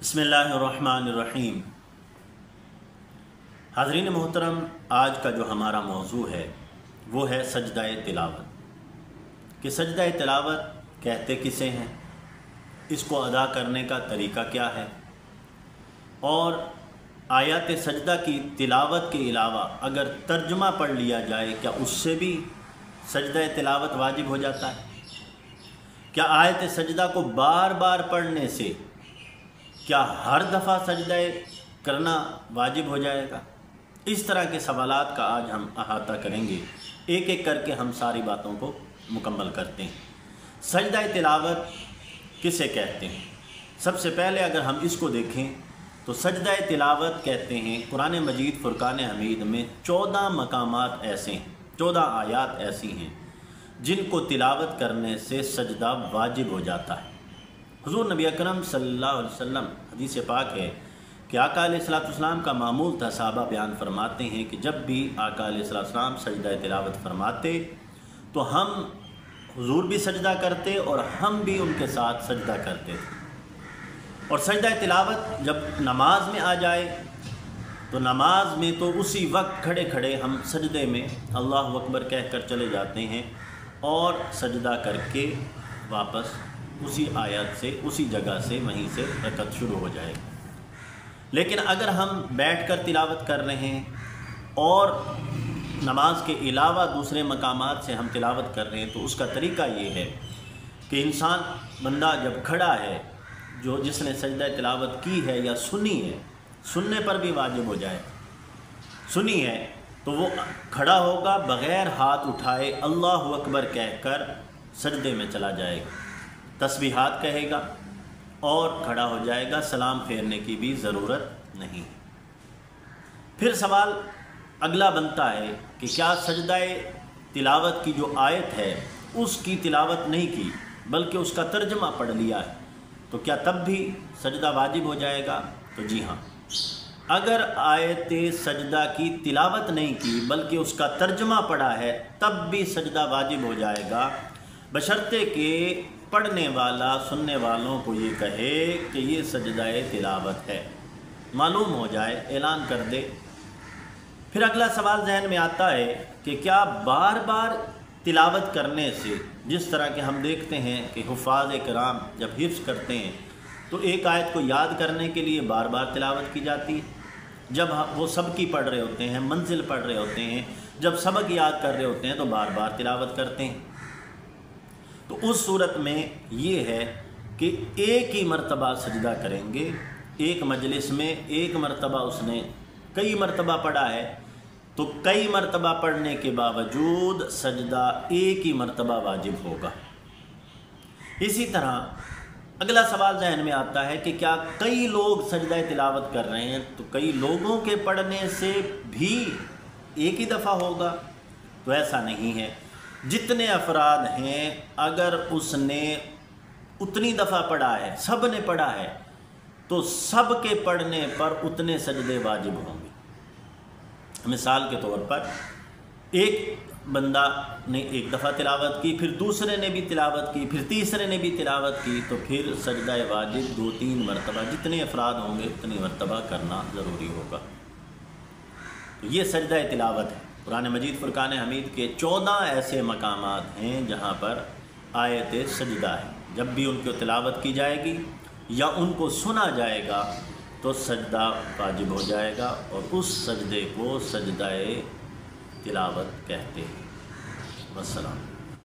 बिस्मिल्लाहिर्रहमानिर्रहीम। हाज़रीन मोहतरम, आज का जो हमारा मौजू है वो है सजदाए तिलावत। कि सजदाए तिलावत कहते किसे हैं, इसको अदा करने का तरीका क्या है, और आयत सजदा की तिलावत के अलावा अगर तर्जुमा पढ़ लिया जाए क्या उससे भी सजदाए तिलावत वाजिब हो जाता है? क्या आयत सजदा को बार बार पढ़ने से क्या हर दफ़ा सजदाए करना वाजिब हो जाएगा? इस तरह के सवालात का आज हम अहाता करेंगे। एक एक करके हम सारी बातों को मुकम्मल करते हैं। सजदाए तिलावत किसे कहते हैं? सबसे पहले अगर हम इसको देखें तो सजदाए तिलावत कहते हैं, कुरान मजीद फुरकान हमीद में 14 मकामात ऐसे हैं, 14 आयात ऐसी हैं जिनको तिलावत करने से सजदा वाजिब हो जाता है। हुज़ूर नबी अकरम सल्लल्लाहु अलैहि वसल्लम, हदीस पाक है कि आका अलैहिस्सलाम का मामूल था, सहाबा बयान फरमाते हैं कि जब भी आका अलैहिस्सलाम सजदा तिलावत फरमाते तो हम हुज़ूर भी सजदा करते और हम भी उनके साथ सजदा करते थे। और सजदा तिलावत जब नमाज में आ जाए तो नमाज में तो उसी वक्त खड़े खड़े हम सजदे में अल्लाहु अकबर कह कर चले जाते हैं और सजदा करके वापस उसी आयत से, उसी जगह से, वहीं से रकत शुरू हो जाएगी। लेकिन अगर हम बैठकर तिलावत कर रहे हैं और नमाज के अलावा दूसरे मकामात से हम तिलावत कर रहे हैं तो उसका तरीका ये है कि इंसान, बंदा जब खड़ा है, जो जिसने सजदा तिलावत की है या सुनी है, सुनने पर भी वाजिब हो जाए, सुनी है तो वो खड़ा होगा, बग़ैर हाथ उठाए अल्लाहु अकबर कहकर सजदे में चला जाएगा, तस्बीहात कहेगा और खड़ा हो जाएगा। सलाम फेरने की भी ज़रूरत नहीं। फिर सवाल अगला बनता है कि क्या सजदाए तिलावत की जो आयत है उसकी तिलावत नहीं की बल्कि उसका तर्जमा पढ़ लिया है तो क्या तब भी सजदा वाजिब हो जाएगा? तो जी हाँ, अगर आयत सजदा की तिलावत नहीं की बल्कि उसका तर्जमा पढ़ा है तब भी सजदा वाजिब हो जाएगा, बशर्ते कि पढ़ने वाला सुनने वालों को ये कहे कि ये सजदाए तिलावत है, मालूम हो जाए, ऐलान कर दे। फिर अगला सवाल जहन में आता है कि क्या बार बार तिलावत करने से, जिस तरह के हम देखते हैं कि हुफ़ाज़ किराम जब हिफ्ज़ करते हैं तो एक आयत को याद करने के लिए बार बार तिलावत की जाती है, जब वो सबकी पढ़ रहे होते हैं, मंजिल पढ़ रहे होते हैं, जब सबक याद कर रहे होते हैं तो बार बार तिलावत करते हैं। तो उस सूरत में ये है कि एक ही मर्तबा सजदा करेंगे, एक मजलिस में एक मर्तबा उसने कई मर्तबा पढ़ा है तो कई मर्तबा पढ़ने के बावजूद सजदा एक ही मर्तबा वाजिब होगा। इसी तरह अगला सवाल जहन में आता है कि क्या कई लोग सजदा तिलावत कर रहे हैं तो कई लोगों के पढ़ने से भी एक ही दफ़ा होगा? तो ऐसा नहीं है। जितने अफराद हैं अगर उसने उतनी दफ़ा पढ़ा है, सब ने पढ़ा है, तो सब के पढ़ने पर उतने सजदे वाजिब होंगे। मिसाल के तौर पर एक बंदा ने एक दफ़ा तिलावत की, फिर दूसरे ने भी तिलावत की, फिर तीसरे ने भी तिलावत की, तो फिर सजदा वाजिब 2-3 मरतबा, जितने अफराद होंगे उतनी मरतबा करना ज़रूरी होगा। तो ये सजदा तिलावत है। कुरान मजीद फुरकान हमीद के 14 ऐसे मकामात हैं जहाँ पर आयत सजदा है। जब भी उनको तिलावत की जाएगी या उनको सुना जाएगा तो सजदा वाजिब हो जाएगा और उस सजदे को सजदाए तिलावत कहते हैं। वस्सलाम।